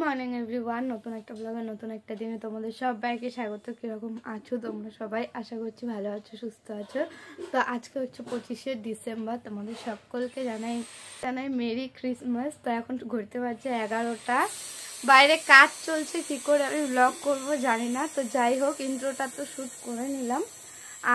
Morning everyone, নতুন একটা ব্লগে নতুন একটা দিনে তোমাদের সবাইকে স্বাগত। কীরকম আছো তোমরা সবাই? আশা করছি ভালো আছো, সুস্থ আছো। তো আজকে হচ্ছে 25শে ডিসেম্বর, তোমাদের সকলকে জানাই মেরি ক্রিসমাস। তো এখন ঘুরতে পারছে 11টা, বাইরে কাজ চলছে, কী করে আমি ব্লগ করবো জানি না। তো যাই হোক, ইন্ট্রোটা তো শ্যুট করে নিলাম।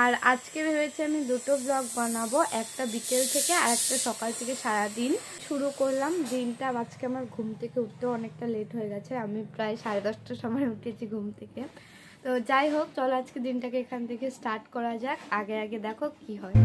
আর আজকে ভেবেছি আমি দুটো ব্লগ বানাবো, একটা বিকেল থেকে আর একটা সকাল থেকে। সারাদিন শুরু করলাম দিনটা। আজকে আমার ঘুম থেকে উঠতেও অনেকটা লেট হয়ে গেছে, আমি প্রায় 10:30টার সময় উঠেছি ঘুম থেকে। তো যাই হোক, চলো আজকে দিনটাকে এখান থেকে স্টার্ট করা যাক। আগে দেখো কি হয়।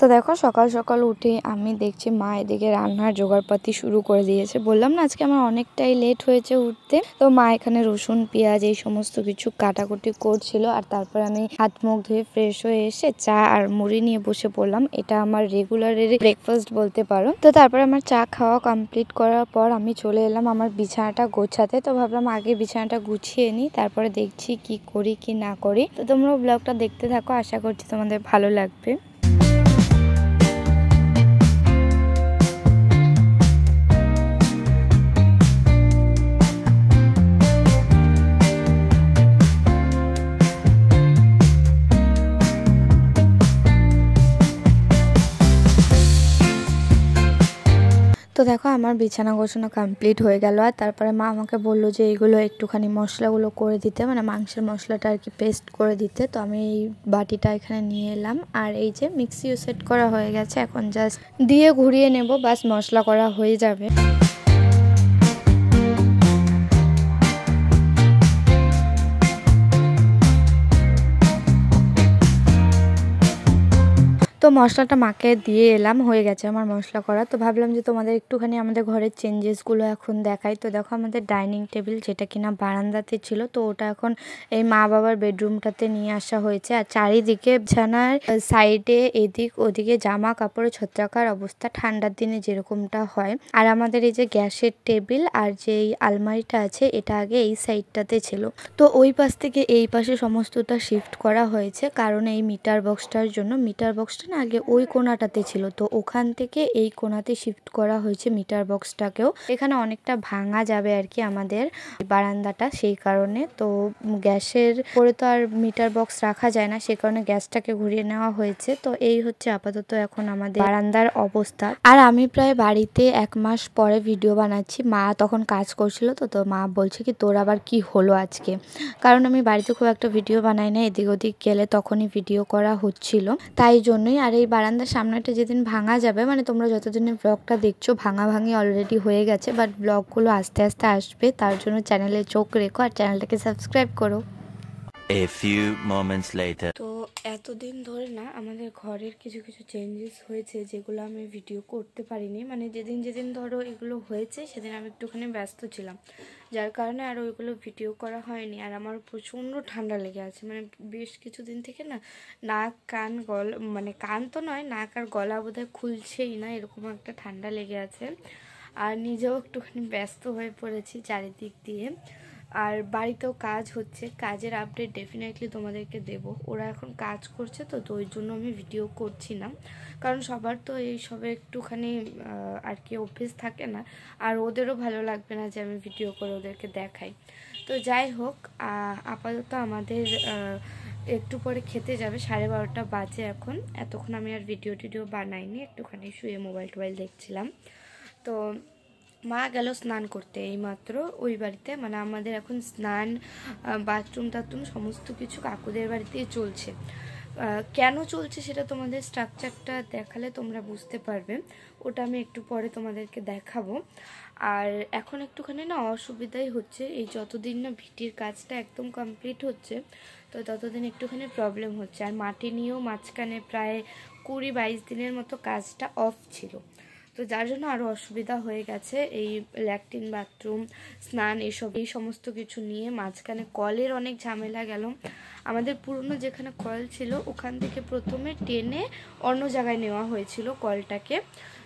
তো দেখো, সকাল সকাল উঠে আমি দেখছি মা এদিকে রান্নার জোগাড়পাতি শুরু করে দিয়েছে। বললাম না আজকে আমার অনেকটাই লেট হয়েছে উঠতে। তো মা এখানে রসুন পেঁয়াজ এই সমস্ত কিছু কাটাকুটি করছিল, আর তারপর আমি হাত মুখ ধুয়ে ফ্রেশ হয়ে এসে চা আর মুড়ি নিয়ে বসে পড়লাম। এটা আমার রেগুলারের ব্রেকফাস্ট বলতে পারো। তো তারপর আমার চা খাওয়া কমপ্লিট করার পর আমি চলে এলাম আমার বিছানাটা গোছাতে। তো ভাবলাম আগে বিছানাটা গুছিয়ে নিই, তারপরে দেখছি কি করি কি না করি। তো তোমরা ব্লগটা দেখতে থাকো, আশা করছি তোমাদের ভালো লাগবে। তো দেখো, আমার বিছানা গোছানো কমপ্লিট হয়ে গেল। আর তারপরে মা আমাকে বললো যে এইগুলো একটুখানি মশলাগুলো করে দিতে, মানে মাংসের মশলাটা আর কি পেস্ট করে দিতে। তো আমি এই বাটিটা এখানে নিয়ে এলাম, আর এই যে মিক্সিও সেট করা হয়ে গেছে, এখন জাস্ট দিয়ে ঘুরিয়ে নেব, বাস মশলা করা হয়ে যাবে। তো মশলাটা মাকে দিয়ে এলাম, হয়ে গেছে আমার মশলা করা। তো ভাবলাম যে তোমাদের একটুখানি আমাদের ঘরের চেঞ্জেসগুলো এখন দেখাই। তো দেখো, আমাদের ডাইনিং টেবিল যেটা কিনা বারান্দাতে ছিল, তো ওটা এখন এই মা বাবার বেডরুমটাতে নিয়ে আসা হয়েছে। আর চারিদিকে বিছানার সাইডে এদিক ওদিকে জামা কাপড়ে ছত্রাকার অবস্থা, ঠান্ডার দিনে যেরকমটা হয়। আর আমাদের এই যে গ্যাসের টেবিল আর যে আলমারিটা আছে, এটা আগে এই সাইডটাতে ছিল। তো ওই পাশ থেকে এই পাশে সমস্তটা শিফট করা হয়েছে, কারণ এই মিটার বক্সটার জন্য। মিটার বক্সটা না আগে ওই কোণাটাতে ছিল, তো ওখান থেকে এই কোণাতে শিফট করা হয়েছে মিটার বক্সটাকেও। এখানে অনেকটা ভাঙা যাবে আর কি আমাদের বারান্দাটা, সেই কারণে। তো গ্যাসের পরে তো আর মিটার বক্স রাখা যায় না, সেই কারণে গ্যাসটাকে ঘুরিয়ে নেওয়া হয়েছে। তো এই হচ্ছে আপাতত এখন আমাদের বারান্দার অবস্থা। আর আমি প্রায় বাড়িতে 1 মাস পরে ভিডিও বানাচ্ছি। মা তখন কাজ করছিল, তো মা বলছে কি তোর আবার কি হলো আজকে, কারণ আমি বাড়িতে খুব একটা ভিডিও বানাই না, এদিক ওদিক গেলে তখনই ভিডিও করা হচ্ছিল, তাই জন্যই। আর এই বারান্দার সামনেটা যেদিন ভাঙা যাবে, মানে তোমরা যতদিনের ব্লগটা দেখছো ভাঙি অলরেডি হয়ে গেছে, বাট ব্লগগুলো আস্তে আস্তে আসবে, তার জন্য চ্যানেলে চোখ রেখো আর চ্যানেলটাকে সাবস্ক্রাইব করো। A few moments later. তো এতদিন ধরে না আমাদের ঘরের কিছু চেঞ্জেস হয়েছে, যেগুলো আমি ভিডিও করতে পারিনি। মানে যেদিন ধরো এগুলো হয়েছে সেদিন আমি একটুখানি ব্যস্ত ছিলাম, যার কারণে আর ওইগুলো ভিডিও করা হয়নি। আর আমার প্রচণ্ড ঠান্ডা লেগে আছে, মানে বেশ কিছুদিন থেকে না নাক কান গলা, মানে কান তো নয়, নাক আর গলা বোধহয় খুলছেই না, এরকম একটা ঠান্ডা লেগে আছে। আর নিজেও একটুখানি ব্যস্ত হয়ে পড়েছি চারিদিক দিয়ে। আর বাড়িতেও কাজ হচ্ছে, কাজের আপডেট ডেফিনেটলি তোমাদেরকে দেব। ওরা এখন কাজ করছে, তো ওই জন্য আমি ভিডিও করছি না, কারণ সবার তো এইসবে একটুখানি আর কি অভ্যেস থাকে না, আর ওদেরও ভালো লাগবে না যে আমি ভিডিও করে ওদেরকে দেখাই। তো যাই হোক, আপাতত আমাদের একটু পরে খেতে যাবে, 12:30 বাজে এখন। এতক্ষণ আমি আর ভিডিও বানাইনি, একটুখানি শুয়ে মোবাইল টোবাইল দেখছিলাম। তো মা গেল স্নান করতে এইমাত্র ওই বাড়িতে, মানে আমাদের এখন স্নান বাথরুম টাথরুম সমস্ত কিছু কাকুদের বাড়িতেই চলছে। কেন চলছে সেটা তোমাদের স্ট্রাকচারটা দেখালে তোমরা বুঝতে পারবে, ওটা আমি একটু পরে তোমাদেরকে দেখাবো। আর এখন একটুখানি না অসুবিধাই হচ্ছে, এই যতদিন না ভিটির কাজটা একদম কমপ্লিট হচ্ছে, তো ততদিন একটুখানি প্রবলেম হচ্ছে। আর মাটি নিয়েও মাঝখানে প্রায় 20-22 দিনের মতো কাজটা অফ ছিল, তো যার জন্য আরও অসুবিধা হয়ে গেছে। এই ল্যাট্রিন বাথরুম স্নান এই সমস্ত কিছু নিয়ে মাঝখানে কলের অনেক ঝামেলা গেল। আমাদের পুরনো যেখানে কল ছিল ওখান থেকে প্রথমে টেনে অন্য জায়গায় নেওয়া হয়েছিল কলটাকে।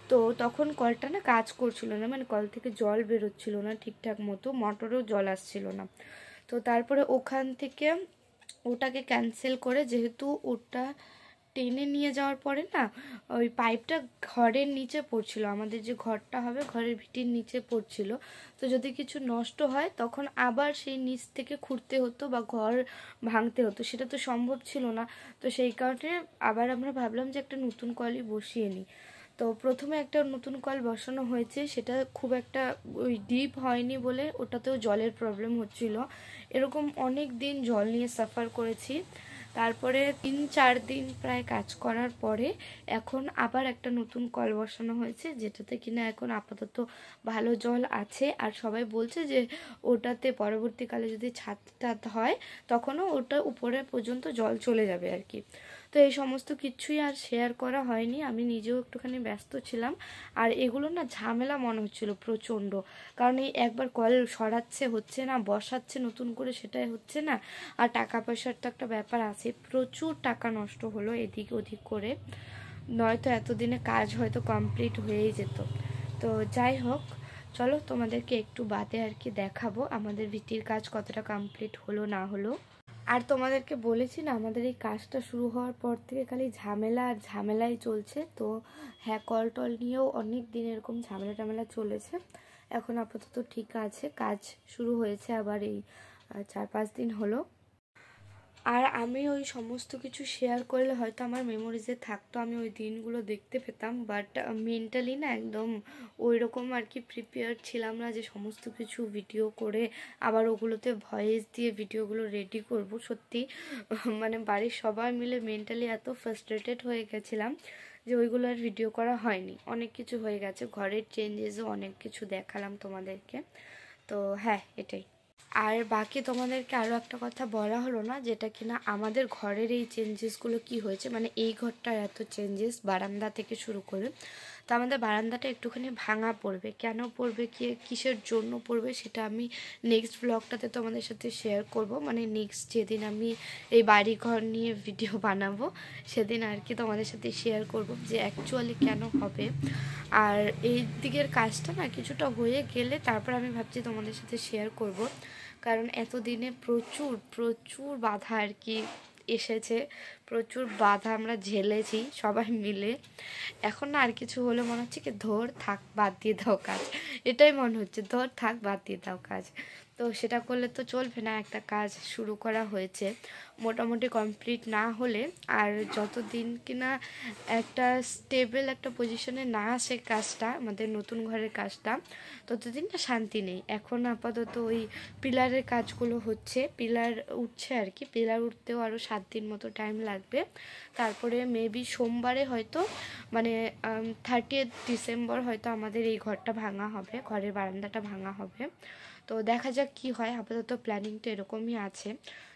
তো তখন কলটা না কাজ করছিল না, মানে কল থেকে জল বেরোচ্ছিল না ঠিকঠাক মতো, মোটরেও জল আসছিল না। তো তারপরে ওখান থেকে ওটাকে ক্যান্সেল করে, যেহেতু ওটা টেনে নিয়ে যাওয়ার পরে না ওই পাইপটা ঘরের নিচে পড়ছিল, আমাদের যে ঘরটা হবে ঘরের ভিটির নিচে পড়ছিল। তো যদি কিছু নষ্ট হয় তখন আবার সেই নিচ থেকে খুঁড়তে হতো বা ঘর ভাঙতে হতো, সেটা তো সম্ভব ছিল না। তো সেই কারণে আবার আমরা ভাবলাম যে একটা নতুন কলই বসিয়ে নিই। তো প্রথমে একটা নতুন কল বসানো হয়েছে, সেটা খুব একটা ওই ডিপ হয়নি বলে ওটাতেও জলের প্রবলেম হচ্ছিল। এরকম অনেক দিন জল নিয়ে সাফার করেছি। তারপরে 3-4 দিন প্রায় কাজ করার পরে এখন আবার একটা নতুন কল বসানো হয়েছে, যেটাতে কিনা এখন আপাতত ভালো জল আছে। আর সবাই বলছে যে ওটাতে পরবর্তীকালে যদি ছাদ হয় তখনও ওটা উপরে পর্যন্ত জল চলে যাবে আর কি। তো এই সমস্ত কিছুই আর শেয়ার করা হয়নি, আমি নিজেও একটুখানি ব্যস্ত ছিলাম। আর এগুলো না ঝামেলা মনে হচ্ছিল প্রচণ্ড, কারণ এই একবার কল সরাচ্ছে হচ্ছে না, বসাচ্ছে নতুন করে সেটাই হচ্ছে না। আর টাকা পয়সার তো একটা ব্যাপার আছে, প্রচুর টাকা নষ্ট হলো এদিক ওদিক করে, নয়তো এতদিনে কাজ হয়তো কমপ্লিট হয়েই যেত। তো যাই হোক, চলো তোমাদেরকে একটু বাদে আর কি দেখাবো আমাদের ভিটির কাজ কতটা কমপ্লিট হলো না হলো। আর তোমাদেরকে বলেছি না আমাদের এই কাজটা শুরু হওয়ার পর থেকে খালি ঝামেলা আর ঝামেলাই চলছে। তো হ্যাঁ, কল টল নিয়েও অনেক দিন এরকম ঝামেলা টামেলা চলেছে, এখন আপাতত ঠিক আছে, কাজ শুরু হয়েছে আবার এই 4-5 দিন হলো। আর আমি ওই সমস্ত কিছু শেয়ার করলে হয়তো আমার মেমোরিজে থাকতো, আমি ওই দিনগুলো দেখতে পেতাম, বাট মেন্টালি না একদম ওই রকম আর কি প্রিপেয়ার ছিলাম না যে সমস্ত কিছু ভিডিও করে আবার ওগুলোতে ভয়েস দিয়ে ভিডিওগুলো রেডি করব। সত্যি মানে বাড়ির সবাই মিলে মেন্টালি এত ফ্রাস্ট্রেটেড হয়ে গেছিলাম যে ওইগুলো আর ভিডিও করা হয়নি। অনেক কিছু হয়ে গেছে, ঘরের চেঞ্জেসও অনেক কিছু দেখালাম তোমাদেরকে। তো হ্যাঁ, এটাই। আর বাকি তোমাদেরকে আরও একটা কথা বলা হলো না, যেটা কিনা আমাদের ঘরের এই চেঞ্জেসগুলো কি হয়েছে, মানে এই ঘরটার এত চেঞ্জেস বারান্দা থেকে শুরু করে। তো আমাদের বারান্দাটা একটুখানি ভাঙা পড়বে, কেন পড়বে, কিসের জন্য পড়বে সেটা আমি নেক্সট ব্লগটাতে তোমাদের সাথে শেয়ার করব। মানে নেক্সট যেদিন আমি এই বাড়ি ঘর নিয়ে ভিডিও বানাবো সেদিন আর কি তোমাদের সাথে শেয়ার করব যে অ্যাকচুয়ালি কেন হবে। আর এই দিকের কাজটা না কিছুটা হয়ে গেলে তারপর আমি ভাবছি তোমাদের সাথে শেয়ার করব, কারণ এতদিনে প্রচুর প্রচুর বাধা আর কি এসেছে, প্রচুর বাধা আমরা ঝেলেছি সবাই মিলে। এখন না আর কিছু হলে মনে হচ্ছে কি ধর থাক বাদ দিয়ে দাও কাজ, এটাই মনে হচ্ছে ধর থাক বাদ দিয়ে দাও কাজ। তো সেটা করলে তো চলবে না, একটা কাজ শুরু করা হয়েছে মোটামুটি কমপ্লিট না হলে আর যতদিন কিনা একটা স্টেবল একটা পজিশনে না আসে কাজটা, আমাদের নতুন ঘরের কাজটা, ততদিন না শান্তি নেই। এখন আপাতত ওই পিলারের কাজগুলো হচ্ছে, পিলার উঠছে আর কি, পিলার উঠতেও আরও 7 দিন মতো টাইম লাগবে। তারপরে মেবি সোমবারে হয়তো মানে 30 ডিসেম্বর হয়তো আমাদের এই ঘরটা ভাঙা হবে, ঘরের বারান্দাটা ভাঙা হবে। তো দেখা যাক কি হয়, আপাতত প্ল্যানিংটা এরকমই আছে।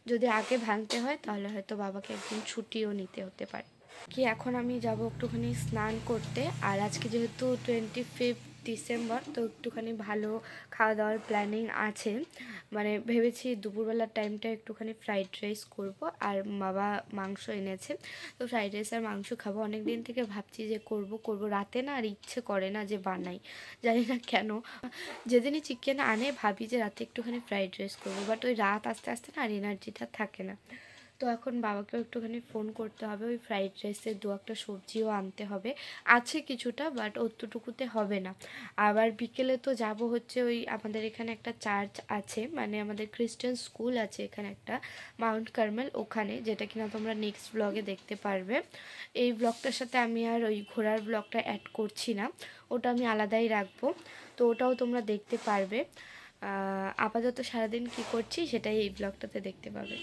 যদি আগে ভাঙতে হয় তাহলে হয়তো বাবাকে একদিন ছুটিও নিতে হতে পারে কি। এখন আমি যাব একটুখানি স্নান করতে, আর আজকে যেহেতু 25 ডিসেম্বর তো একটুখানি ভালো খাওয়া দাওয়ার প্ল্যানিং আছে। মানে ভেবেছি দুপুরবেলার টাইমটা একটুখানি ফ্রাইড রাইস করব, আর বাবা মাংস এনেছে, তো ফ্রাইড রাইস আর মাংস খাবো। অনেক দিন থেকে ভাবছি যে করব রাতে না আর ইচ্ছে করে না যে বানাই, জানি না কেন। যেদিনই চিকেন আনে ভাবি যে রাতে একটুখানি ফ্রাইড রাইস করবো, বাট ওই রাত আস্তে আস্তে না আর এনার্জিটা থাকে না। তো এখন বাবাকেও একটুখানি ফোন করতে হবে, ওই ফ্রাইড রাইসের 2-একটা সবজিও আনতে হবে, আছে কিছুটা বাট অতটুকুতে হবে না। আবার বিকেলে তো যাব হচ্ছে ওই আমাদের এখানে একটা চার্চ আছে, মানে আমাদের খ্রিস্টান স্কুল আছে এখানে একটা, মাউন্ট কার্মেল, ওখানে, যেটা কিনা তোমরা নেক্সট ব্লগে দেখতে পারবে। এই ব্লগটার সাথে আমি আর ওই ঘোরার ব্লগটা অ্যাড করছি না, ওটা আমি আলাদাই রাখবো, তো ওটাও তোমরা দেখতে পারবে। আপাতত সারাদিন কি করছি সেটাই এই ব্লগটাতে দেখতে পাবে।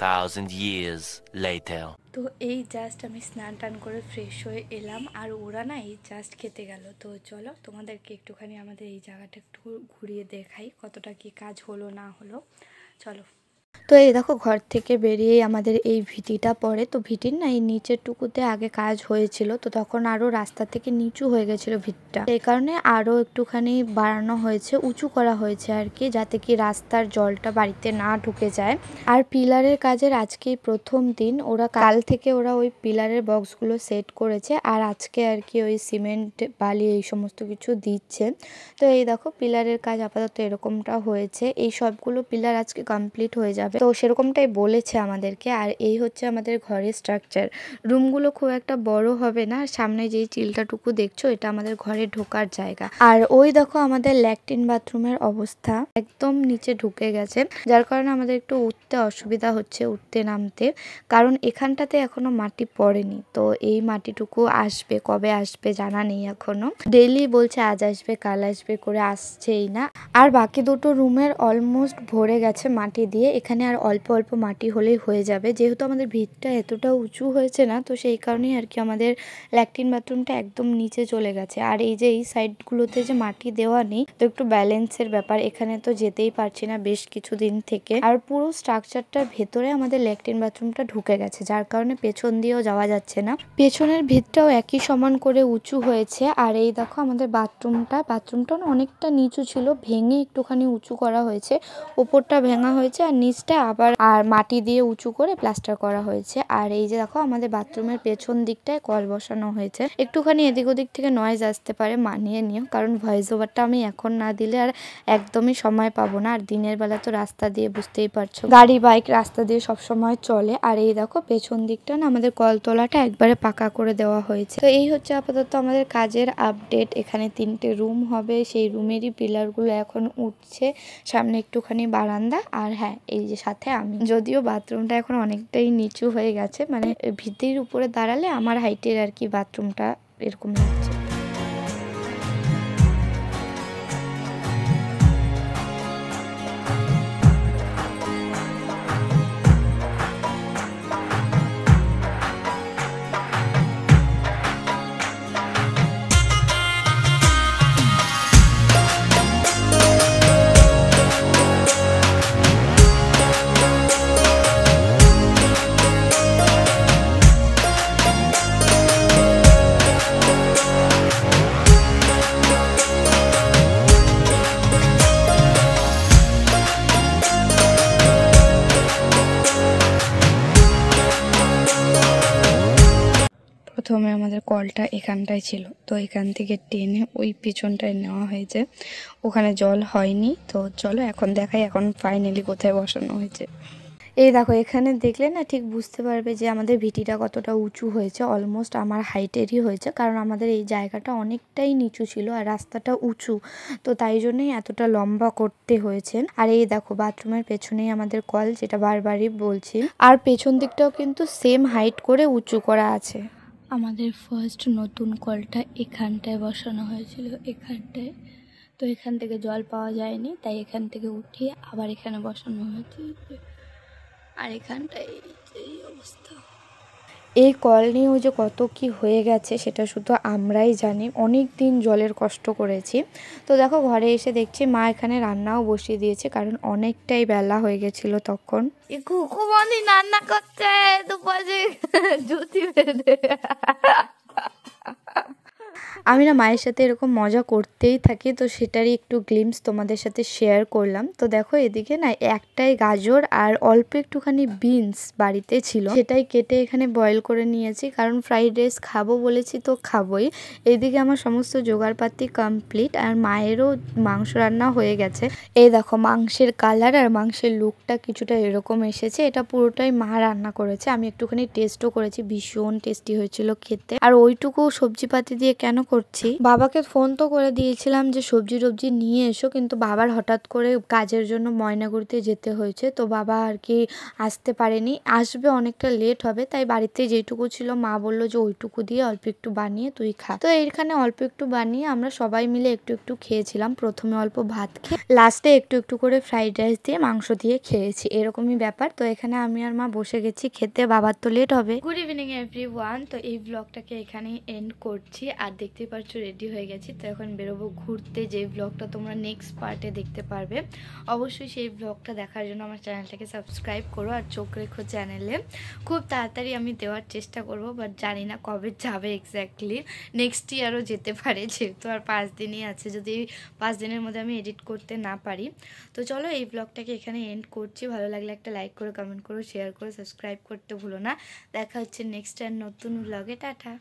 2000 years later. তো এই জাস্ট আমি স্নান টান করে ফ্রেশ হয়ে এলাম, আর ওরা না এই জাস্ট খেতে গেল। তো চলো তোমাদেরকে একটুখানি আমাদের এই জায়গাটা একটু ঘুরিয়ে দেখাই কতটা কি কাজ হলো না হলো, চলো। তো এই দেখো ঘর থেকে বেরিয়ে আমাদের এই ভিটিটা পড়ে, তো ভিটির না এই নিচের টুকুতে আগে কাজ হয়েছিল, তো তখন আরও রাস্তা থেকে নিচু হয়ে গেছিলো ভিটটা, এই কারণে আরও একটুখানি বাড়ানো হয়েছে, উঁচু করা হয়েছে আর কি, যাতে কি রাস্তার জলটা বাড়িতে না ঢুকে যায়। আর পিলারের কাজের আজকেই প্রথম দিন, ওরা কাল থেকে ওরা ওই পিলারের বক্সগুলো সেট করেছে, আর আজকে আর কি ওই সিমেন্ট বালি এই সমস্ত কিছু দিচ্ছে। তো এই দেখো পিলারের কাজ আপাতত এরকমটা হয়েছে, এই সবগুলো পিলার আজকে কমপ্লিট হয়ে যাবে। যাবে, তো সেরকমটাই বলেছে আমাদেরকে। আর এই হচ্ছে আমাদের ঘরের স্ট্রাকচার। রুমগুলো খুব একটা বড় হবে না, সামনে যেই চিলটাটুকু দেখছো এটা আমাদের ঘরে ঢোকার জায়গা। আর ওই দেখো আমাদের ল্যাট্রিন বাথরুমের অবস্থা একদম নিচে ঢুকে গেছে, যার কারণে আমাদের একটু উঠতে অসুবিধা হচ্ছে, উঠতে নামতে, কারণ এখানটাতে এখনো মাটি পড়েনি। তো এই মাটিটুকু আসবে, কবে আসবে জানা নেই এখনো। ডেইলি বলছে আজ আসবে কাল আসবে করে, আসছেই না। আর বাকি দুটো রুমের অলমোস্ট ভরে গেছে মাটি দিয়ে, এখানে আর অল্প অল্প মাটি হলেই হয়ে যাবে। যেহেতু আমাদের ভিতটা এতটা উঁচু হয়েছে না, তো সেই কারণেই আর কি আমাদের ল্যাট্রিন বাথরুমটা একদম নিচে চলে গেছে। আর এই যে এই সাইডগুলোতে যে মাটি দেওয়া নেই, তো একটু ব্যালেন্সের ব্যাপার, এখানে তো যেতেই পারছি না বেশ কিছুদিন থেকে। আর পুরো স্ট্রাকচারটার ভেতরে আমাদের ল্যাট্রিন বাথরুমটা ঢুকে গেছে, যার কারণে পেছন দিয়েও যাওয়া যাচ্ছে না। পেছনের ভিতটাও একই সমান করে উঁচু হয়েছে। আর এই দেখো আমাদের বাথরুমটা না অনেকটা নিচু ছিল, ভেঙে একটুখানি উঁচু করা হয়েছে। উপরটা ভেঙা হয়েছে আর নিচটা আবার মাটি দিয়ে উঁচু করে প্লাস্টার করা হয়েছে। আর এই যে দেখো আমাদের বাথরুমের পেছন দিকটায় কল বসানো হয়েছে। একটুখানি এদিক ওদিক থেকে নয়েজ আসতে পারে, মানিয়ে নিও, কারণ ভয়েস ওভারটা আমি এখন না দিলে আর একদমই সময় পাবো না। আর দিনের বেলা তো রাস্তা দিয়ে বুঝতেই পারছো, গাড়ি বাইক রাস্তা দিয়ে সব সময় চলে। আর এই দেখো পেছন দিকটা না আমাদের কলতলাটা একবারে পাকা করে দেওয়া হয়েছে। তো এই হচ্ছে আপাতত আমাদের কাজের আপডেট। এখানে 3টে রুম হবে, সেই রুমেরই পিলারগুলো এখন উঠছে, সামনে একটুখানি বারান্দা। আর হ্যাঁ, এই যে সাথে আমি, যদিও বাথরুমটা এখন অনেকটাই নিচু হয়ে গেছে, মানে ভিত্তির উপরে দাঁড়ালে আমার হাইটের আর কি বাথরুমটা এরকম লাগছে। প্রথমে আমাদের কলটা এখানটায় ছিল, তো এখান থেকে টেনে ওই পিছনটায় নেওয়া হয়েছে, ওখানে জল হয়নি। তো চলো এখন দেখাই এখন ফাইনালি কোথায় বসানো হয়েছে। এই দেখো এখানে দেখলে না ঠিক বুঝতে পারবে যে আমাদের ভিটিটা কতটা উঁচু হয়েছে, অলমোস্ট আমার হাইটেরই হয়েছে, কারণ আমাদের এই জায়গাটা অনেকটাই নিচু ছিল আর রাস্তাটা উঁচু, তো তাই জন্যই এতটা লম্বা করতে হয়েছে। আর এই দেখো বাথরুমের পেছনেই আমাদের কল, যেটা বারবারই বলছি, আর পেছন দিকটাও কিন্তু সেম হাইট করে উঁচু করা আছে। আমাদের ফার্স্ট নতুন কলটা এখানটায় বসানো হয়েছিল, এখানটায়। তো এখান থেকে জল পাওয়া যায়নি, তাই এখান থেকে উঠিয়ে আবার এখানে বসানো হয়েছে। আর এখানটায় এই অবস্থা। এই কল নিয়েও যে কত কি হয়ে গেছে সেটা শুধু আমরাই জানি, অনেক দিন জলের কষ্ট করেছি। তো দেখো ঘরে এসে দেখছি মা এখানে রান্নাও বসিয়ে দিয়েছে, কারণ অনেকটাই বেলা হয়ে গেছিল তখন। ঘুকুমনি রান্না করছে, দুপাশে জুতি বেঁধে। আমি না মায়ের সাথে এরকম মজা করতেই থাকি, তো সেটারই একটু গ্লিমস তোমাদের সাথে শেয়ার করলাম। তো দেখো এদিকে না একটাই গাজর আর অল্প একটুখানি বিনস বাড়িতে ছিল, সেটাই কেটে এখানে বয়েল করে নিয়েছি, কারণ ফ্রাইড রাইস খাবো বলেছি তো খাবোই। এদিকে আমার সমস্ত জোগাড়পাতি কমপ্লিট, আর মায়েরও মাংস রান্না হয়ে গেছে। এই দেখো মাংসের কালার আর মাংসের লুকটা কিছুটা এরকম এসেছে, এটা পুরোটাই মা রান্না করেছে। আমি একটুখানি টেস্টও করেছি, ভীষণ টেস্টি হয়েছিল খেতে। আর ওইটুকু সবজিপাতি দিয়ে কেন করছি, বাবাকে ফোন তো করে দিয়েছিলাম যে সবজি টবজি নিয়ে এসো, কিন্তু বাবার হঠাৎ করে কাজের জন্য ময়নাগুড়িতে যেতে হয়েছে, তো বাবা আর কি আসতে পারেনি, আসবে অনেকটা লেট হবে, তাই বাড়িতে যেটুকু ছিল মা বললো যে ওইটুকু দিয়ে অল্প একটু বানিয়ে তুই খা। তো এইখানে অল্প একটু বানিয়ে আমরা সবাই মিলে একটু একটু খেয়েছিলাম, প্রথমে অল্প ভাত খেয়ে লাস্টে একটু একটু করে ফ্রাইড রাইস দিয়ে মাংস দিয়ে খেয়েছি, এরকমই ব্যাপার। তো এখানে আমি আর মা বসে গেছি খেতে, বাবার তো লেট হবে। গুড ইভিনিং এভরিওয়ান, তো এই ব্লগটাকে এখানেই এন্ড করছি। আর দেখতেই পাচ্ছ রেডি হয়ে গেছি, তো এখন বেরোবো ঘুরতে, যে ব্লগটা তোমরা নেক্সট পার্টে দেখতে পারবে। অবশ্যই সেই ব্লগটা দেখার জন্য আমার চ্যানেলটাকে সাবস্ক্রাইব করো আর চোখ রেখো চ্যানেলে, খুব তাড়াতাড়ি আমি দেওয়ার চেষ্টা করব, বাট জানি না কবে যাবে এক্স্যাক্টলি, নেক্সট ইয়ারও যেতে পারে, যেহেতু আর 5 দিনই আছে, যদি 5 দিনের মধ্যে আমি এডিট করতে না পারি। তো চলো এই ব্লগটাকে এখানে এন্ড করছি, ভালো লাগলে একটা লাইক করো, কমেন্ট করো, শেয়ার করো, সাবস্ক্রাইব করতে ভুলো না। দেখা হচ্ছে নেক্সট আর নতুন ব্লগে, টাটা।